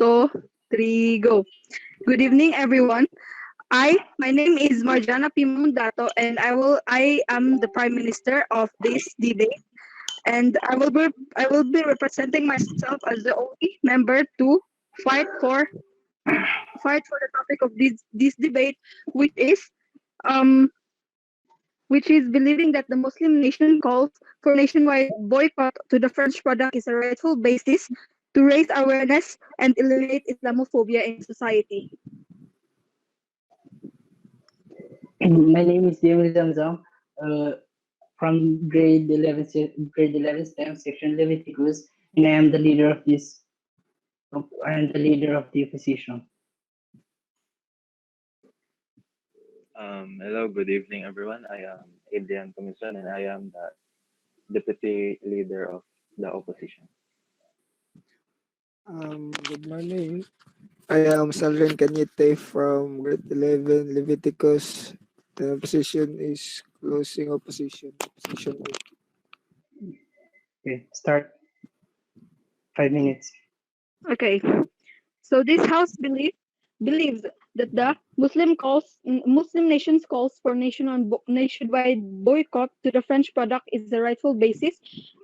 two, three, go. Good evening, everyone. My name is Marjana Pimong Dato, and I am the Prime Minister of this debate, and I will be representing myself as the only member to fight for fight for the topic of this debate, which is um which is believing that the Muslim nation calls for nationwide boycott to the French product is a rightful basis to raise awareness and eliminate Islamophobia in society. My name is Jamil Zamzam, from grade 11 STEM section Leviticus, and I am the leader of the opposition. Hello, good evening, everyone. I am Adrian Commission, and I am the deputy leader of the opposition. Good morning. I am Salren Cañete from grade 11 Leviticus. The position is closing opposition. Position A. Okay, start. 5 minutes. Okay, so this house believes that the Muslim nations calls for nationwide boycott to the French product is the rightful basis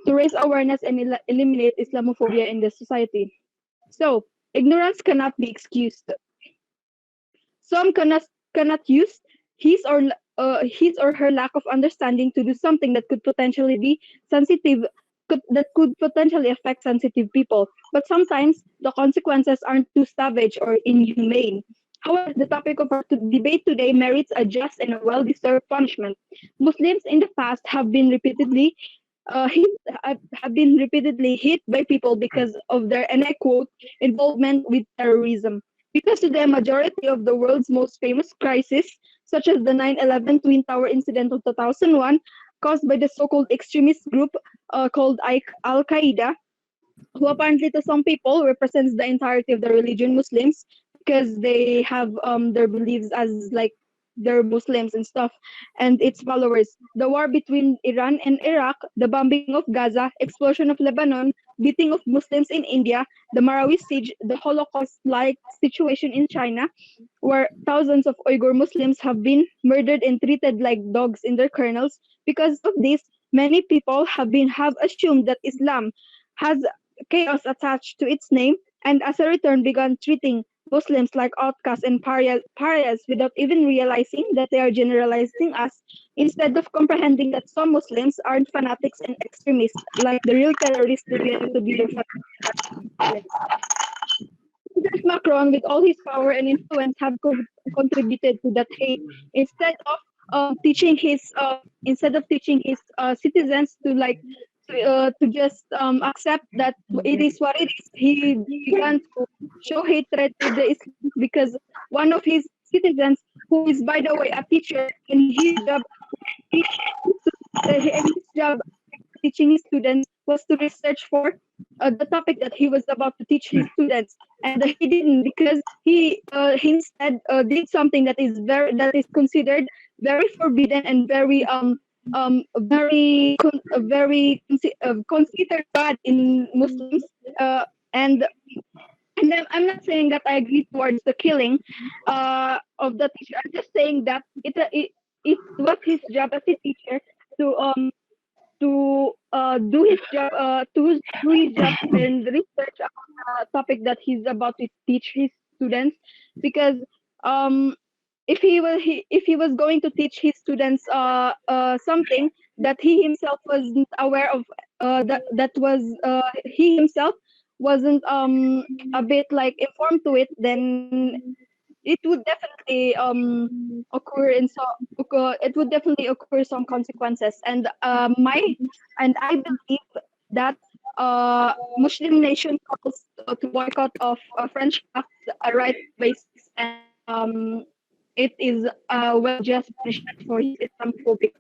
to raise awareness and eliminate Islamophobia in the society. So ignorance cannot be excused. Some cannot use his or her lack of understanding to do something that could potentially be sensitive, that could potentially affect sensitive people. But sometimes the consequences aren't too savage or inhumane. However, the topic of our debate today merits a just and a well-deserved punishment. Muslims in the past have been repeatedly hit by people because of their, and I quote, involvement with terrorism. Because today, a majority of the world's most famous crises, such as the 9/11 Twin Tower incident of 2001, caused by the so-called extremist group called Al Qaeda, who apparently to some people represents the entirety of the religion Muslims because they have their beliefs as like they're Muslims and stuff, and its followers. The war between Iran and Iraq, the bombing of Gaza, explosion of Lebanon, beating of Muslims in India, the Marawi siege, the Holocaust-like situation in China, where thousands of Uyghur Muslims have been murdered and treated like dogs in their kernels. Because of this, many people have assumed that Islam has chaos attached to its name, and as a return began treating Muslims like outcasts and pariahs without even realizing that they are generalizing us, instead of comprehending that some Muslims aren't fanatics and extremists, like the real terrorists they claim to be their fanatics. President Macron, with all his power and influence, have contributed to that hate. Instead of teaching his citizens to to just accept that it is what it is, he began to show hatred to the Islam because one of his citizens, who is by the way a teacher, and his job teaching his students was to research for the topic that he was about to teach his students, and he didn't because he instead did something that is considered very forbidden and considered bad in Muslims, and and then I'm not saying that I agree towards the killing of the teacher. I'm just saying that it was his job as a teacher to do his job do his job and research about the topic that he's about to teach his students, because um if he was going to teach his students something that he himself wasn't aware of, that was he himself wasn't a bit like informed to it, then it would definitely it would definitely occur some consequences. And I believe that Muslim nation calls to boycott of French craft a right basis, and it is well just punishment for his Islamophobic.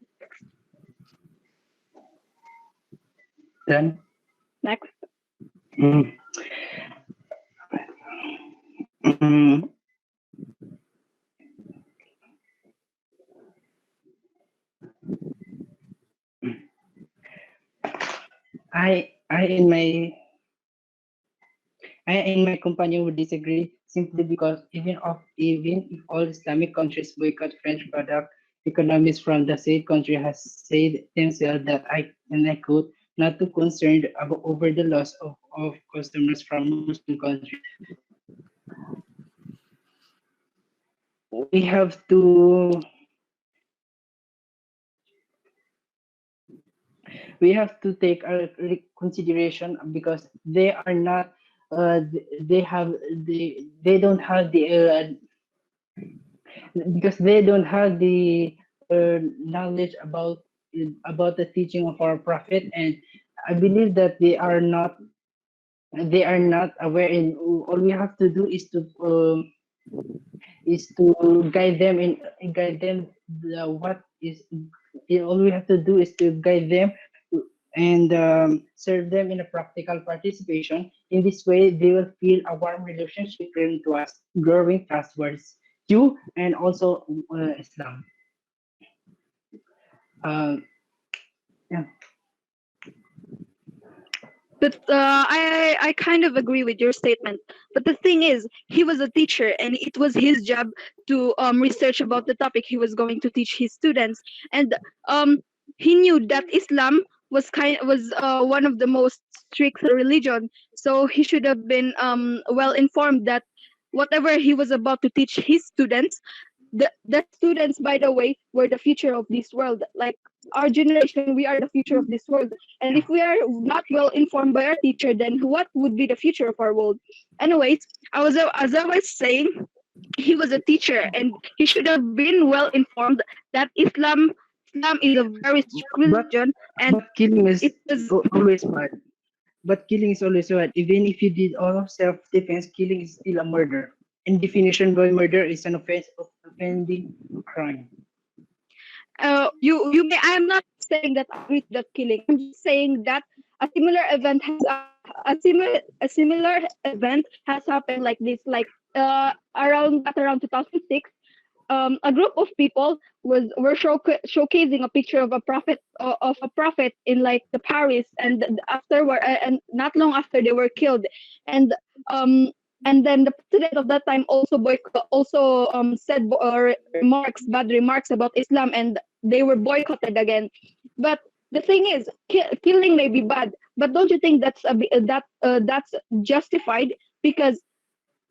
Done. Next. Mm. Mm. I I and my companion would disagree simply because even if all Islamic countries boycott French product, economists from the said country has said themselves that I quote, not too concerned about over the loss of customers from Muslim countries. We have to take a consideration because they are not they don't have the because they don't have the knowledge about the teaching of our prophet, and I believe that they are not aware, and all we have to do is to guide them what is all we have to do is to guide them and serve them in a practical participation. In this way, they will feel a warm relationship to us, growing trust towards you and also Islam. Um, yeah. But I kind of agree with your statement. But the thing is, he was a teacher, and it was his job to research about the topic he was going to teach his students. And um, he knew that Islam was one of the most strict religion. So he should have been well informed that whatever he was about to teach his students, the students, by the way, were the future of this world. Like our generation, we are the future of this world. And if we are not well informed by our teacher, then what would be the future of our world? Anyways, as I was saying, he was a teacher, and he should have been well informed that Islam is a very strict But religion, and but killing is it was always bad. But killing is always bad. Even if you did all of self-defense, killing is still a murder. And definition by murder is an offense of offending crime. you may, I'm not saying that I agree to that killing. I'm just saying that a similar event has happened like this, like around 2006. A group of people were showcasing a picture of a prophet in like the Paris, and afterward, and not long after, they were killed. And um and then the president of that time also said bad remarks about Islam, and they were boycotted again. But the thing is, killing may be bad, but don't you think that's justified? Because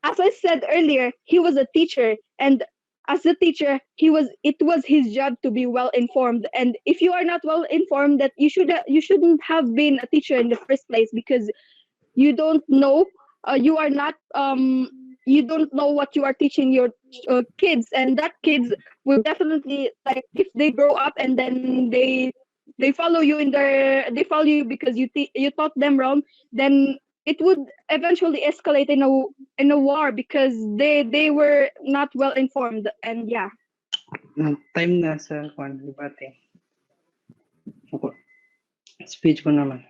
as I said earlier, he was a teacher, and as a teacher, it was his job to be well informed. And if you are not well informed, that you shouldn't have been a teacher in the first place, because you don't know, you are not you don't know what you are teaching your kids, and that kids will definitely, like, if they grow up and then they follow you because you taught them wrong, then it would eventually escalate in a war, because they were not well informed. And yeah. Time na sa kwan, debate. Ako, speech ko naman.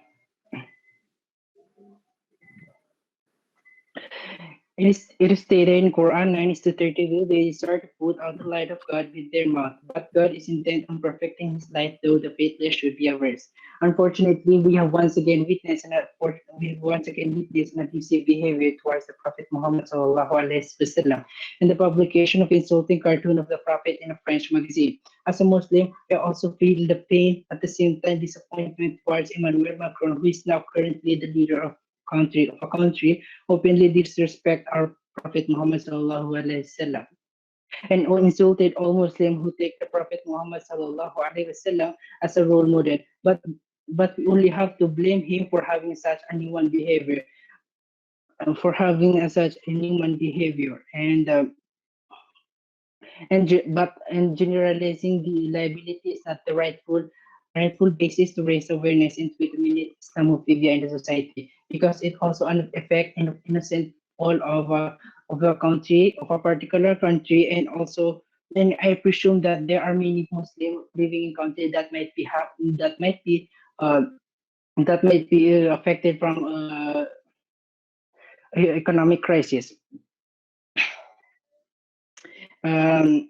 It is stated in Quran 9:32, they start to put out the light of God with their mouth, but God is intent on perfecting His light, though the faithless should be averse. Unfortunately, we have once again witnessed an abusive behavior towards the Prophet Muhammad sallallahu alaihi wasallam, and the publication of insulting cartoon of the Prophet in a French magazine. As a Muslim, I also feel the pain, at the same time disappointment towards Emmanuel Macron, who is now currently the leader of a country openly disrespect our Prophet Muhammad sallallahu alaihi wasallam, and insulted all Muslims who take the Prophet Muhammad sallallahu alaihi wasallam as a role model. But we only have to blame him for having such inhuman behavior, and generalizing the liability is not the rightful basis to raise awareness and to eliminate Islamophobia in the society, because it also affect innocent all of a country, of a particular country. And also, then I presume that there are many Muslims living in country that might be uh, affected from economic crisis. Um,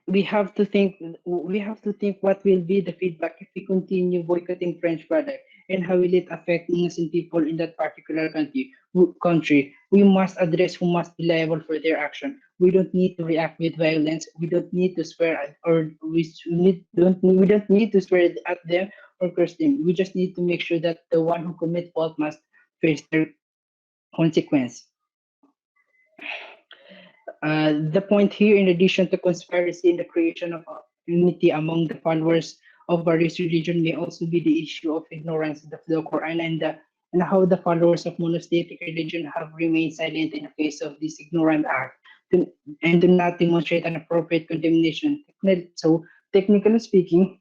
we have to think what will be the feedback if we continue boycotting French product. and how will it affect innocent people in that particular country. We must address who must be liable for their action. We don't need to react with violence. We don't need to swear at, or we don't need to swear at them or curse them. We just need to make sure that the one who commit fault must face their consequence. The point here, in addition to conspiracy in the creation of unity among the followers of various religion, may also be the issue of ignorance of the Quran and how the followers of monotheistic religion have remained silent in the face of this ignorant act and do not demonstrate an appropriate condemnation. So, technically speaking,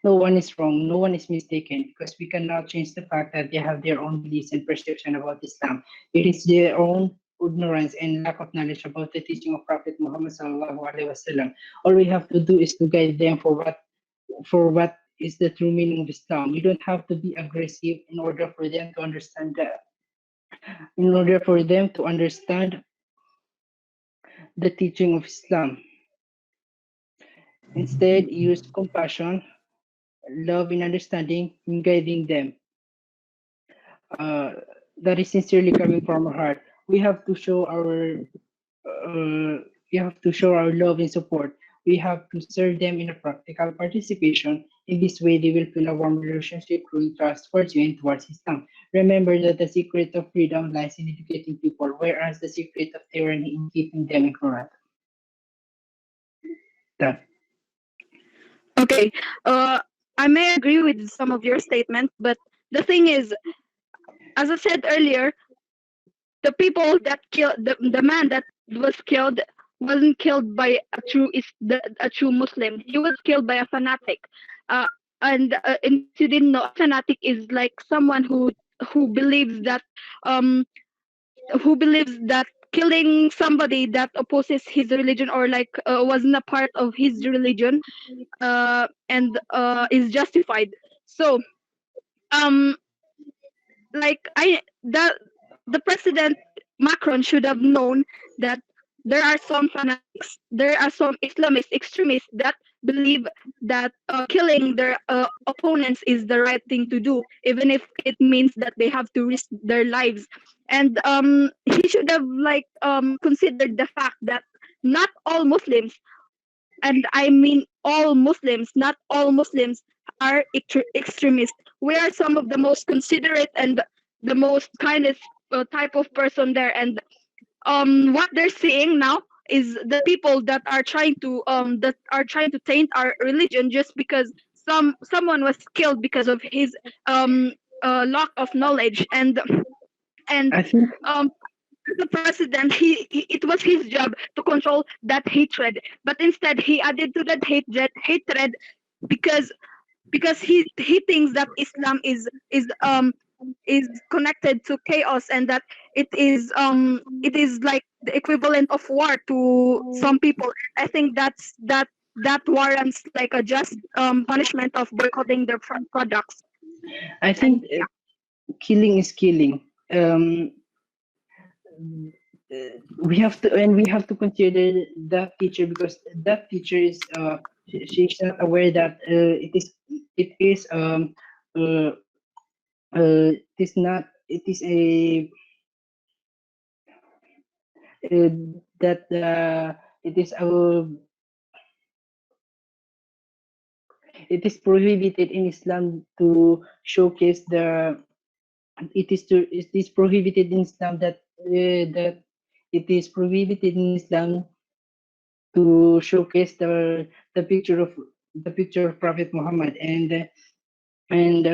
no one is wrong, no one is mistaken, because we cannot change the fact that they have their own beliefs and perception about Islam. It is their own ignorance and lack of knowledge about the teaching of Prophet Muhammad sallallahu alaihi wasallam. All we have to do is to guide them for what is the true meaning of Islam. We don't have to be aggressive in order for them to understand that. In order for them to understand the teaching of Islam. Instead, use compassion, love, and understanding in guiding them. uh, that is sincerely coming from our heart. We have to show our love and support. We have to serve them in a practical participation. In this way, they will feel a warm relationship, growing trust towards you and towards Islam. Remember that the secret of freedom lies in educating people, whereas the secret of tyranny in keeping them ignorant. That. Okay. I may agree with some of your statement, but the thing is, as I said earlier, the people that killed the man that was killed wasn't killed by a true Muslim. He was killed by a fanatic. Uh, and in case you didn't know, a fanatic is like someone who believes that um who believes that killing somebody that opposes his religion or like wasn't a part of his religion and is justified. So um like I that the president Macron should have known that there are some fanatics, there are some Islamist extremists that believe that killing their opponents is the right thing to do, even if it means that they have to risk their lives. And he should have like considered the fact that not all Muslims, and I mean all Muslims, not all Muslims are extremists. We are some of the most considerate and the most kindest type of person there. And what they're seeing now is the people that are trying to taint our religion just because someone was killed because of his lack of knowledge. And I think um the president, it was his job to control that hatred, but instead he added to that hatred because he thinks that Islam is connected to chaos, and that it is like the equivalent of war to some people. I think that warrants like a just punishment of boycotting their products. I And think killing is killing. We have to consider that teacher, because that teacher is she's not aware that it is uh, it is not it is a uh, that it is prohibited in Islam to showcase the it is prohibited in Islam that it is prohibited in Islam to showcase the picture of Prophet Muhammad, and and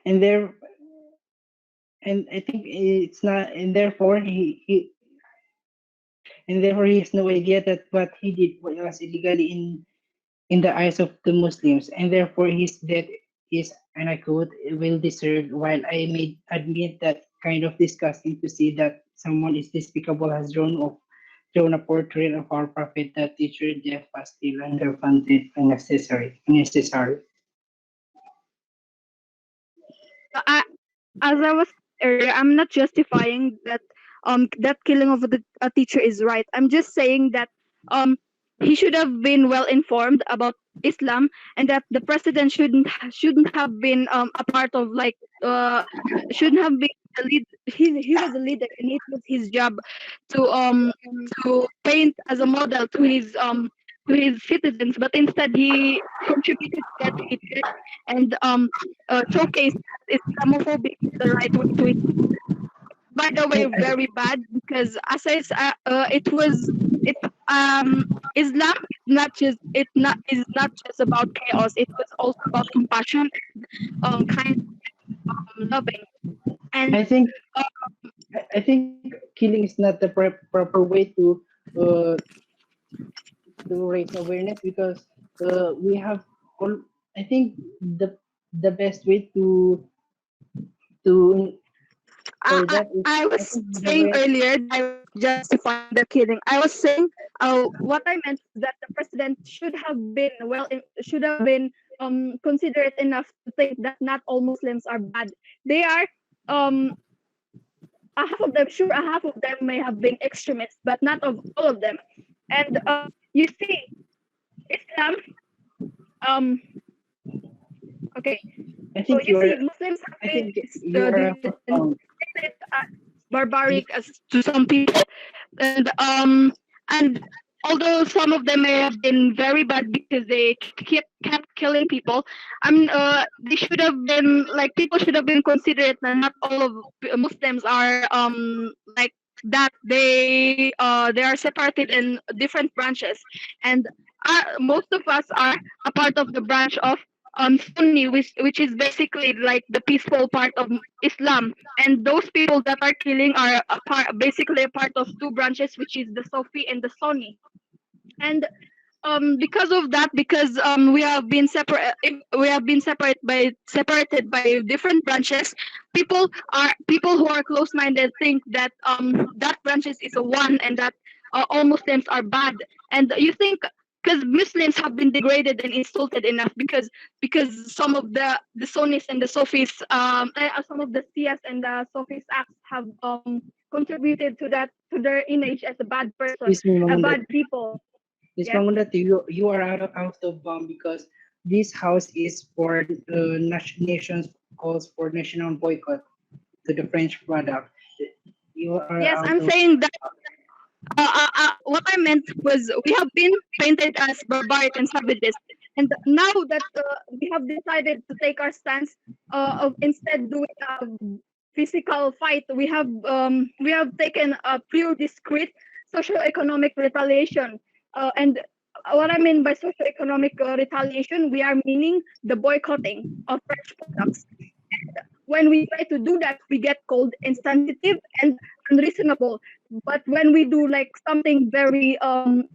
and there and I think it's not, and therefore he has no idea that what he did was illegally in the eyes of the Muslims, and therefore his death is, and I quote, will deserve. While I may admit that kind of disgusting to see that someone is despicable has drawn a portrait of our prophet, that teacher death was still underfunded and necessary. I, as I was earlier, I'm not justifying that killing of a teacher is right. I'm just saying that um he should have been well informed about Islam, and that the president shouldn't have been a part of like shouldn't have been the lead. He was a leader, and it was his job to um to paint as a model to his citizens, but instead he contributed to that hatred and showcased Islamophobic the right way to it. By the way, I very bad because as it was it Islam is not just it not is not just about chaos. It was also about compassion, kind, loving, and I think uh, I think killing is not the proper way uh, to raise awareness, because we have all. I think the best way to for that is, I I was think the saying way. earlier that I was justifying the killing. I was saying, what I meant was that the president should have been considerate enough to think that not all Muslims are bad. They are um a half of them, sure, a half of them may have been extremists, but not of all of them. And you see, Islam, um, okay, I so think you you are. see, Muslims have I been think you are depicted as barbaric as to some people, and although some of them may have been very bad because they kept killing people, they should have been like people should have been considerate that not all of Muslims are like that. They are separated in different branches, and most of us are a part of the branch of Sunni, which is basically like the peaceful part of Islam, and those people that are killing are basically a part of two branches, which is the Sufi and the Sunni. And because of that, because we have been separated by different branches. People who are close minded think that that branches is a one, and that all Muslims are bad. And you think because Muslims have been degraded and insulted enough because some of the Sunnis and the Sufis, some of the Shias and the Sufis acts have contributed to that, to their image as a bad person, Miss a Mamundat. bad people. Miss Yes. Mamundat, you are out of bomb, because this house is for nations calls for national boycott to the French product. You are Yes, out I'm of. saying that what I meant was we have been painted as barbaric and savages, and now that we have decided to take our stance of instead doing a physical fight, we have taken a pure discrete socio-economic retaliation, and what I mean by socio-economic retaliation, we are meaning the boycotting of French products. When we try to do that, we get called insensitive and unreasonable. But when we do like something very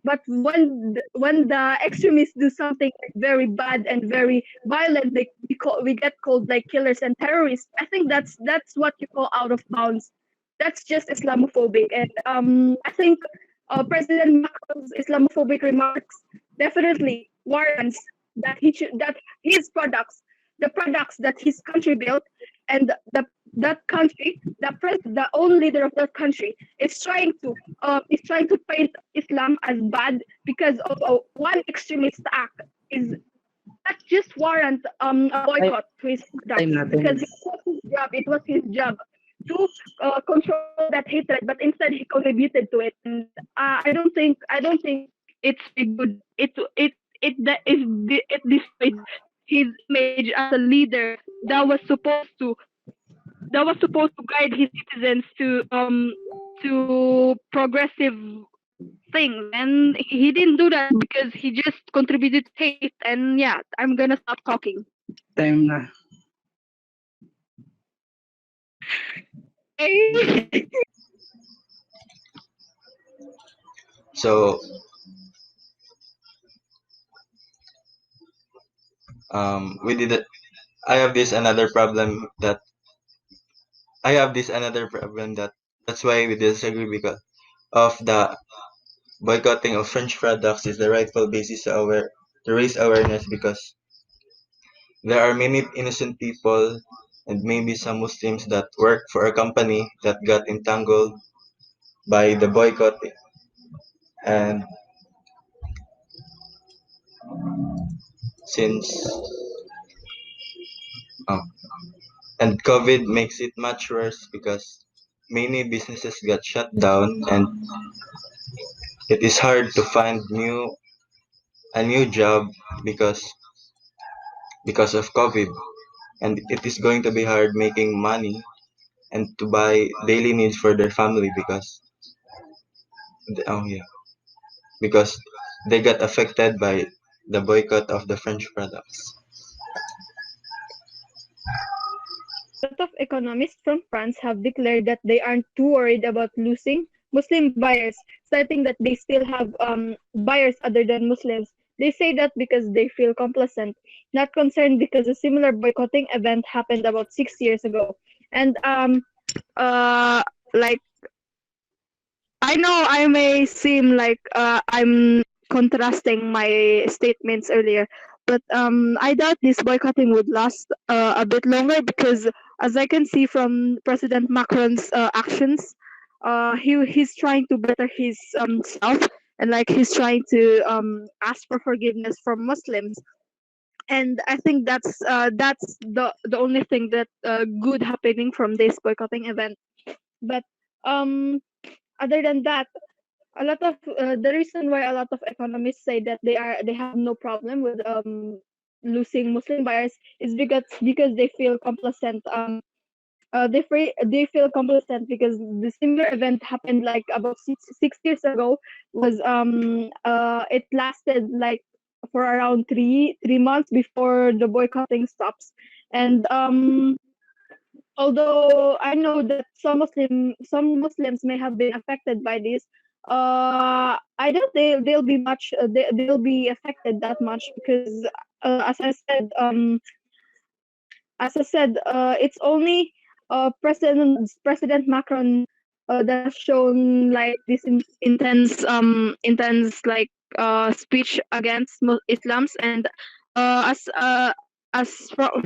but when the extremists do something like very bad and very violent, we get called like killers and terrorists. I think that's what you call out of bounds. That's just Islamophobic, and I think President Macron's Islamophobic remarks definitely warrants that his products, the products that his country built, and that country, the own leader of that country is trying to paint Islam as bad because of one extremist act is that just warrant a I, boycott to his I'm products not. because it was his job to control that hatred, but instead he contributed to it, and I don't think it's a good it destroyed his image as a leader that was supposed to guide his citizens to progressive things, and he didn't do that because he just contributed to hate. And yeah, I'm gonna stop talking. Time na. So we did it. I have this another problem that that's why we disagree, because of the boycotting of French products is the rightful basis to raise awareness, because there are many innocent people and maybe some Muslims that work for a company that got entangled by the boycotting, and since uh, and COVID makes it much worse because many businesses got shut down and it is hard to find a new job because of COVID, and it is going to be hard making money and to buy daily needs for their family yeah, because they got affected by the boycott of the French products. A lot of economists from France have declared that they aren't too worried about losing Muslim buyers, citing that they still have buyers other than Muslims. They say that because they feel complacent, not concerned because a similar boycotting event happened about 6 years ago. And uh like I know I may seem like I'm contrasting my statements earlier, but I doubt this boycotting would last a bit longer because, as I can see from President Macron's actions, he's trying to better his self, and like he's trying to ask for forgiveness from Muslims, and I think that's the only thing that good happening from this boycotting event. But um other than that, a lot of the reason why a lot of economists say that they have no problem with losing Muslim buyers is because they feel complacent. They feel complacent because the similar event happened like about 6 years ago. Was It lasted like for around three months before the boycotting stops, and although I know that some Muslims may have been affected by this, I doubt they'll be affected that much because as I said, it's only President Macron that has shown like this intense like speech against Islams, and as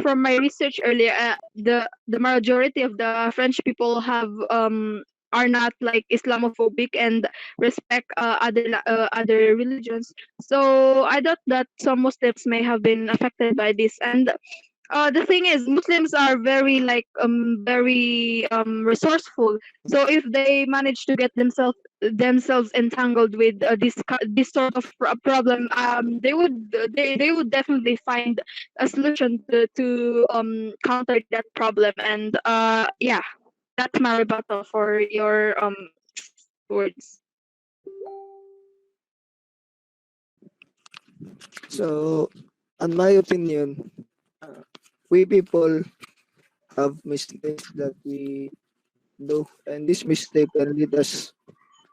from my research earlier, the majority of the French people have are not like Islamophobic and respect other religions. So I doubt that some Muslims may have been affected by this. And the thing is, Muslims are very resourceful. So if they manage to get themselves entangled with this sort of problem, they would definitely find a solution to counter that problem. And yeah, that's my rebuttal for your words. So, in my opinion, uh, we people have mistakes that we do, and this mistake can lead us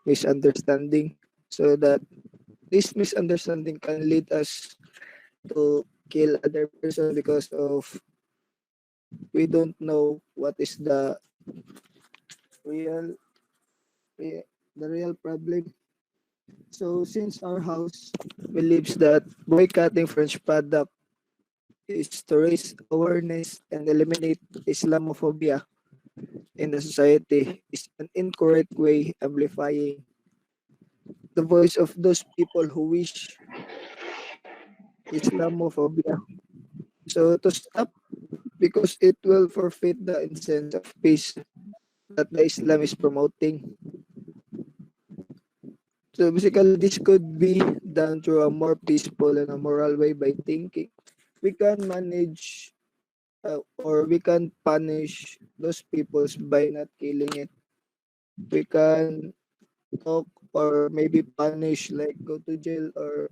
misunderstanding. So that this misunderstanding can lead us to kill other person because of we don't know what is real, the real problem. So since our house believes that boycotting French product is to raise awareness and eliminate Islamophobia in the society is an incorrect way amplifying the voice of those people who wish Islamophobia. So to stop, because it will forfeit the essence of peace that the Islam is promoting. So basically, this could be done through a more peaceful and a moral way by thinking. We can manage or we can punish those peoples by not killing it. We can talk or maybe punish like go to jail or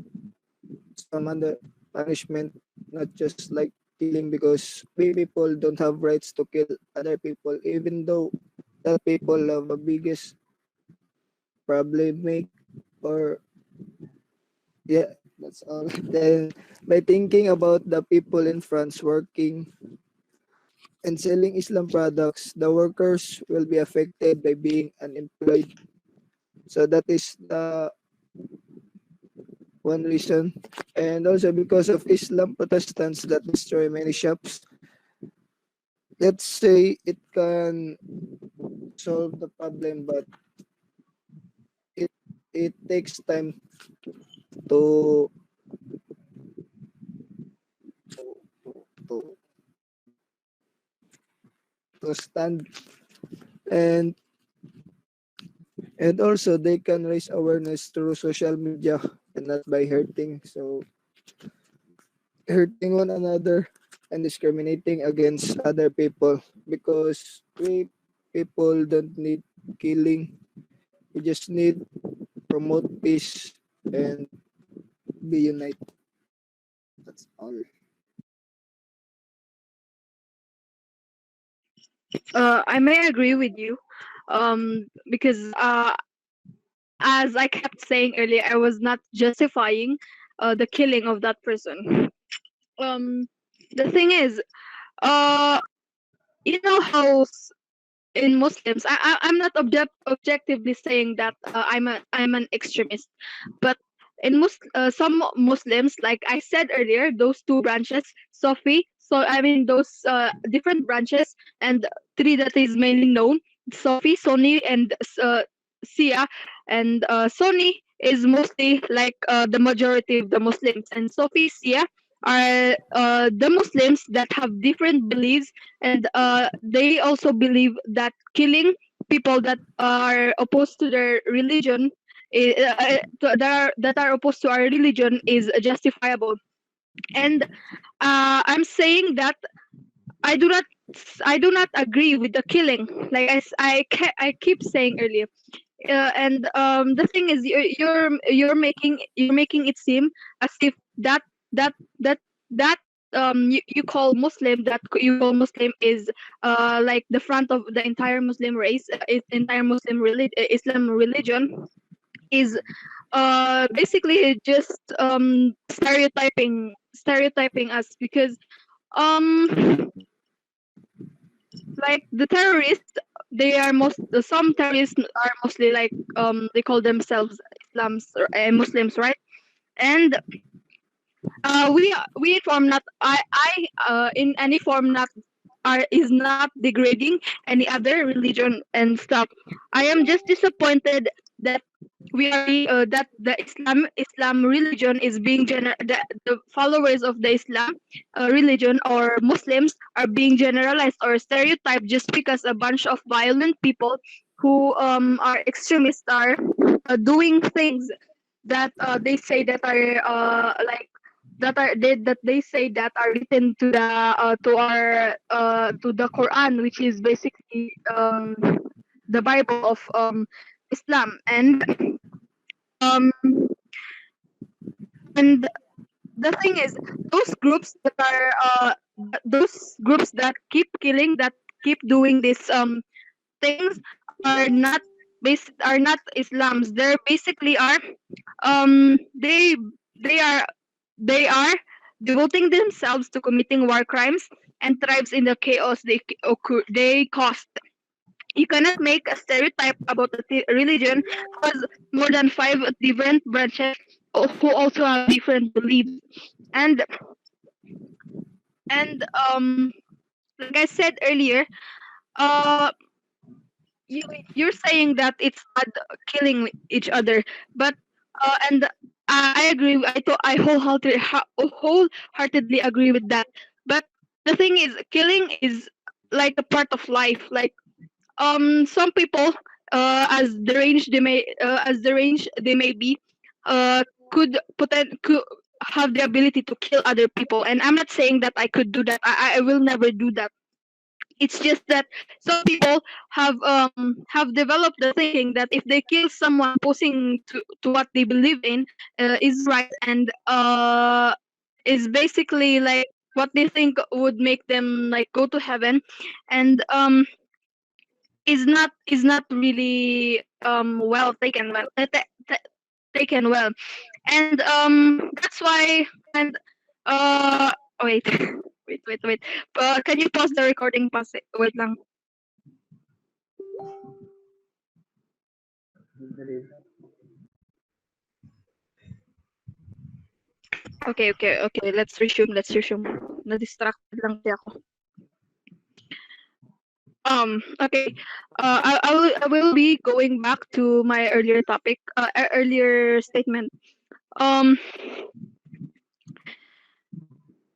some other punishment, not just like killing because we people don't have rights to kill other people even though that people have a biggest problem make or yeah, that's all. Then by thinking about the people in France working and selling Islam products, the workers will be affected by being unemployed. So that is the one reason. And also because of Islam Protestants that destroy many shops, let's say it can solve the problem, but it it takes time to to stand, and also they can raise awareness through social media and not by hurting. So hurting one another and discriminating against other people, because we people don't need killing. We just need promote peace and be united. That's all. I may agree with you, because as I kept saying earlier, I was not justifying the killing of that person. Um, the thing is, uh, you know how in Muslims, I'm not objectively saying that I'm an extremist, but in some Muslims, like I said earlier, those two branches, Sufi, so I mean those different branches, and three that is mainly known, Sufi, Sunni, and Shia, and Sunni is mostly like the majority of the Muslims, and Sufi, Shia are the Muslims that have different beliefs, and they also believe that killing people that are opposed to their religion, that are opposed to our religion, is justifiable. And I'm saying that I do not I do not agree with the killing. Like I keep saying earlier, and the thing is, you're making it seem as if that that that you call Muslim, that you call Muslim is like the front of the entire Muslim race, entire Islam religion is basically just stereotyping us, because um like the terrorists, they are some terrorists are mostly like they call themselves Islams or Muslims, right? And we form not I in any form not are is not degrading any other religion and stuff. I am just disappointed that that the Islam religion is being the followers of the Islam religion or Muslims are being generalized or stereotyped just because a bunch of violent people who are extremists are doing things that they say that are that they say that are written to the Quran, which is basically the Bible of Islam. Um and the thing is, those groups that are those groups that keep killing, that keep doing these things, are not are not Islams. They're basically are they they are they are devoting themselves to committing war crimes and thrives in the chaos they caused. You cannot make a stereotype about a religion who has more than five different branches who also have different beliefs. And and like I said earlier, uh you you're saying that it's bad killing each other, but and I agree. I wholeheartedly agree with that. But the thing is, killing is like a part of life. Like some people, as the range they may be, could have the ability to kill other people. And I'm not saying that I could do that. I will never do that. It's just that some people have developed the thinking that if they kill someone opposing to what they believe in, is right, and is basically like what they think would make them like go to heaven, and is not really well taken well taken well. And that's why. And wait wait, can you pause the recording? Wait lang. Okay, let's resume. Na-distracted lang kasi ako. Okay. I will be going back to my earlier topic, earlier statement. Um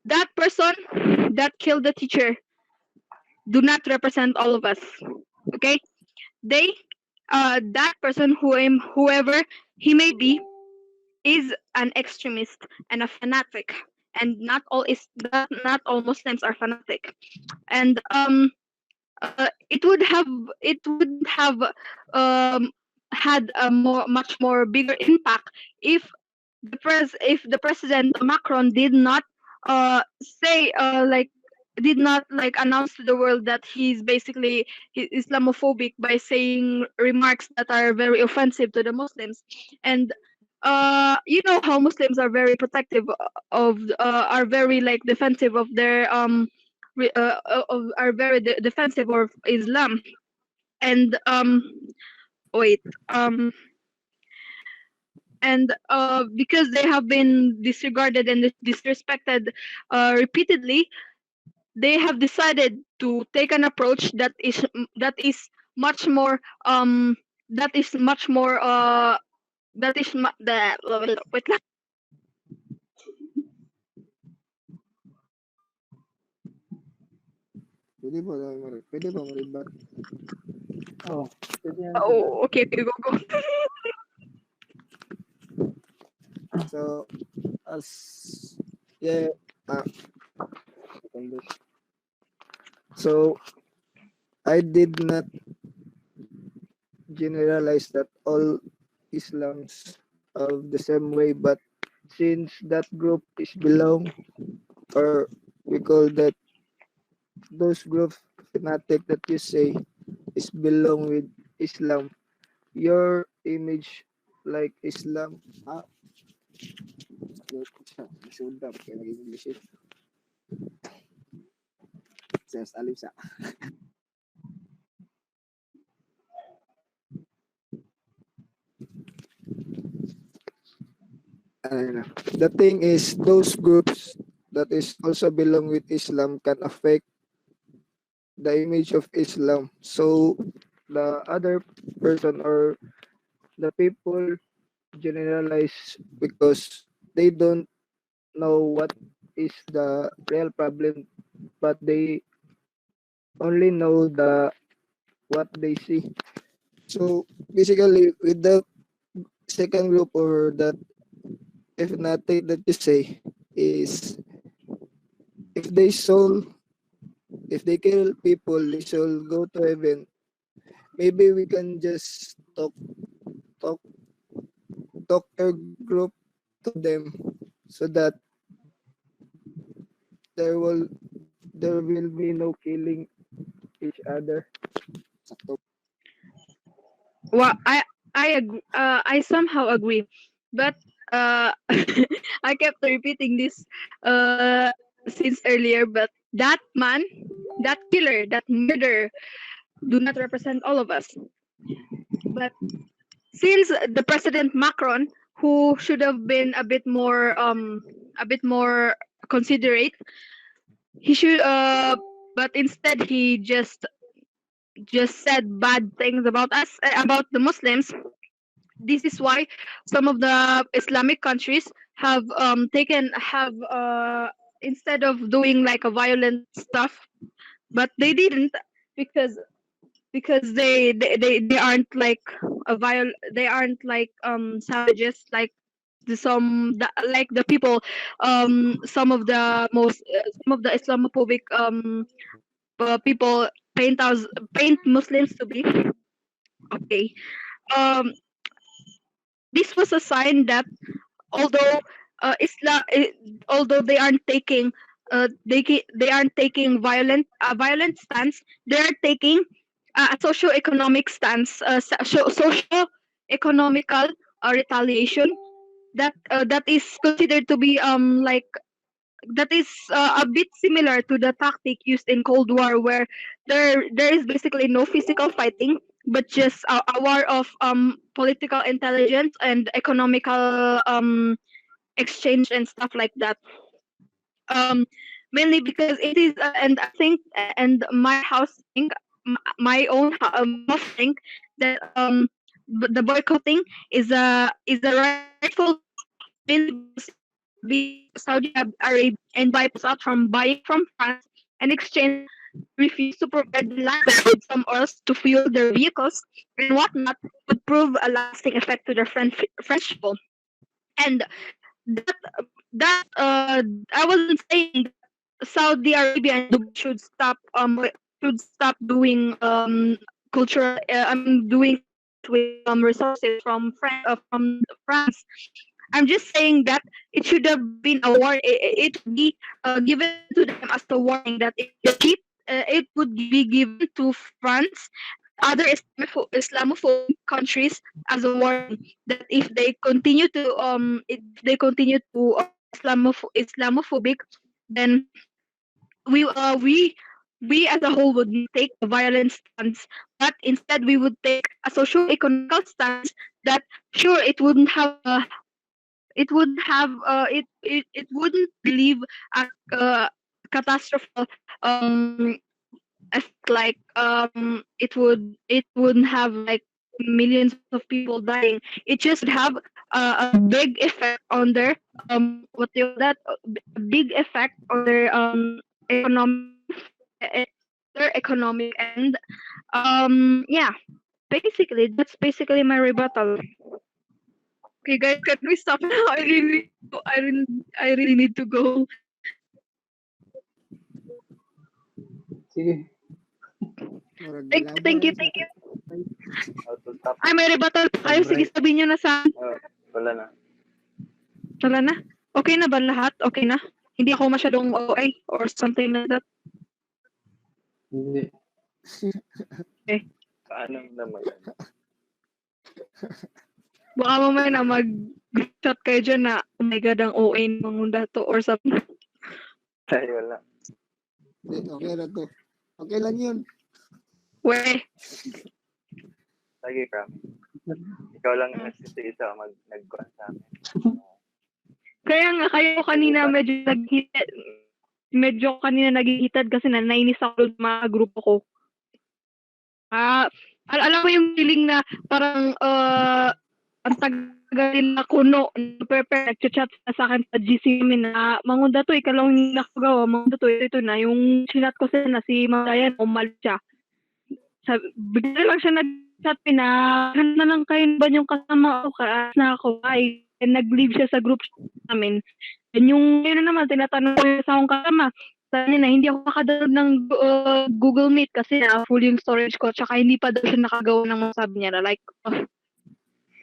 that person that killed the teacher do not represent all of us. Okay, they that person whoever he may be is an extremist and a fanatic, and not all Muslims are fanatic. And it would have um had a much more bigger impact if if the president Macron did not say did not like announce to the world that he's basically Islamophobic by saying remarks that are very offensive to the Muslims. And you know how Muslims are very protective of are very like defensive of their are very defensive of Islam. And wait um and because they have been disregarded and disrespected repeatedly, they have decided to take an approach that is much more that is much more that is the wait lang. Pwede ba maribat? Oh, pwede yan, sir. Oh, okay, okay, go go. So, as yeah, so I did not generalize that all Islams of the same way, but since that group is belong, or we call that those group fanatic that you say is belong with Islam, your image like Islam, Sundap, kaya naging English eh. Alim sa. The thing is, those groups that is also belong with Islam can affect the image of Islam. So the other person or the people generalize because they don't know what is the real problem, but they only know the what they see. So basically, with the second group or that if nothing that you say is if they soul if they kill people, they shall go to heaven. Maybe we can just talk talk your group to them so that there will there will be no killing each other. Sakto. Well, I somehow agree, but I kept repeating this uh since earlier. But that man, that killer, that murderer, do not represent all of us. But since the President Macron, who should have been a bit more considerate, he should but instead he just said bad things about us, about the Muslims. This is why some of the Islamic countries have taken have instead of doing like a violent stuff, but they didn't because they aren't like they aren't like savages like like the people some of the Islamophobic people paint Muslims to be. Okay. Um, this was a sign that although Islam, although they aren't taking they aren't taking violent stance, they are taking a socio-economic stance, socio-economical retaliation that is considered to be like that is a bit similar to the tactic used in Cold War, where there is basically no physical fighting, but just a war of political intelligence and economical exchange and stuff like that. Um, Mainly because it is, and I think, and my house think, my house think that the boycotting is a rightful cause, mainly because it would be Arabia and buy us out from buying from France, and exchange refuse to provide the land with some oils to fuel their vehicles and whatnot, would prove a lasting effect to their French people. And that I wasn't saying that Saudi Arabia and Dubai should stop doing cultural doing trade with resources from from France. I'm just saying that it should have been a war. It would be given to them as a warning that if they cheat, it would be given to France and other Islamophobic countries as a warning that if they continue to Islamophobic, then we uh we we as a whole would not take a violent stance, but instead we would take a socio-economical stance that sure it wouldn't leave a catastrophic effect like it wouldn't have like millions of people dying. It just would have a big effect on their what do you call that a big effect on their economic eh, their economic end. Yeah, basically that's basically my rebuttal. Okay, guys, can we stop now? I really need to go. Sige. Murag Thank gilabay you. sa How to stop? Ay, may rebuttal pa kayo. Sige, Alright. sabihin nyo na sa Wala na. wala na. Okay na ba lahat? Okay na? Hindi ako masyadong OA or something like that. Hindi. Paano naman? Baka mamaya na mag-chat kayo dyan na, oh my God, ang OA ng mga to or something. Ay, wala. Okay na to. Okay lang yun. We, Sige, promise. Ikaw lang ang nagsisisa nag-kuhan sa amin. kaya nga kayo kanina medyo kanina naghihitad kasi na nainis ako sa mga grupo ko. Alam mo yung feeling na parang ang tagal nila kuno prepare nagchat sa akin sa GC namin na mangunda to ikaw lang yung nakagawa mangunda to ito na yung sinat ko sa na si Madayan umal siya bigla lang siya nag-chat na na lang kayo ba yung kasama ko na ako ay nag-leave siya sa group namin and yung yun na naman tinatanong ko sa akong kasama sabi na hindi ako makadalog ng Google Meet kasi na full yung storage ko tsaka hindi pa daw siya nakagawa ng mga sabi niya na like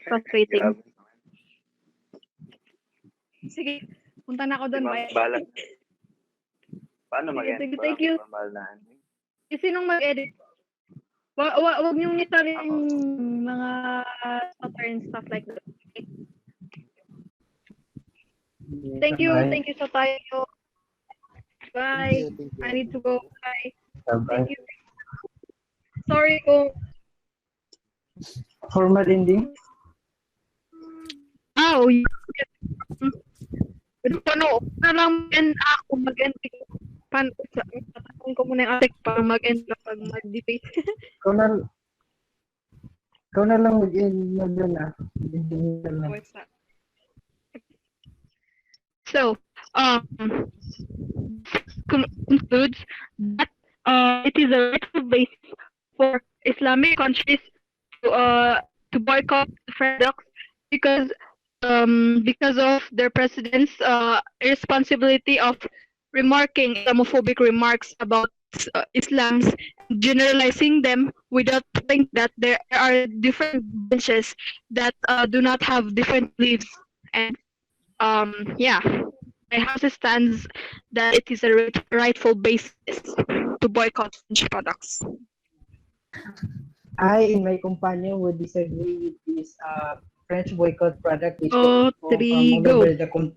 frustrating. Grabe. Sige, punta na ako doon. Bahala. Paano Sige, mag-end? sige, thank you. Pamalahan. Sinong mag-edit? Wag niyong isali yung mga stutter and stuff like that. Okay? Thank you sa tayo. Bye. Thank you. I need to go. Bye. Bye-bye. Thank you. Sorry kung Formal ending? ano na lang end ako mag-end tatanong ko muna yung atik para mag-end kapag mag-debate. Ikaw na lang mag-end na dyan ah. Ending na lang. So, concludes that it is a rightful basis for Islamic countries to boycott products because of their president's irresponsibility of remarking Islamophobic remarks about Islams, generalizing them without thinking that there are different branches that do not have different beliefs. And yeah, my house stands that it is a rightful basis to boycott French products. I, in my companion, would disagree with this French boycott product which Oh, come three, from all go. over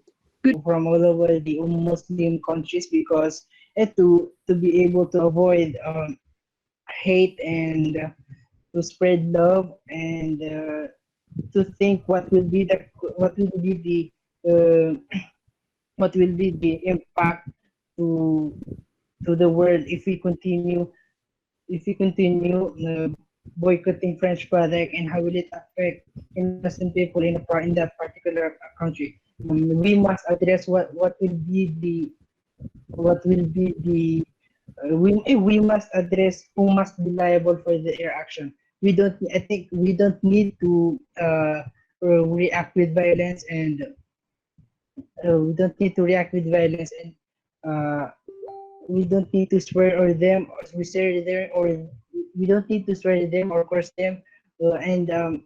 from all over the Muslim countries because to be able to avoid hate and to spread love and to think what will be the impact to the world if we continue boycotting French product and how will it affect innocent people in that particular country. we must address what will be the what will be the we must address who must be liable for their action. We don't. I think we don't need to react with violence, and we don't need to react with violence, and uh, we don't need to swear or them, or we swear them, or we don't need to swear them or curse them. And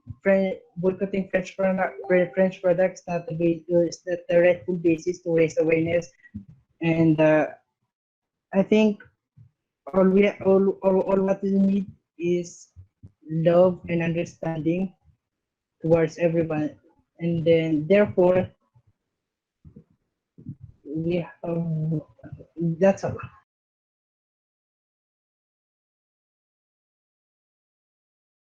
boycotting French products not is not the rightful basis to raise awareness. And I think all what we need is love and understanding towards everyone, and then therefore we that's all.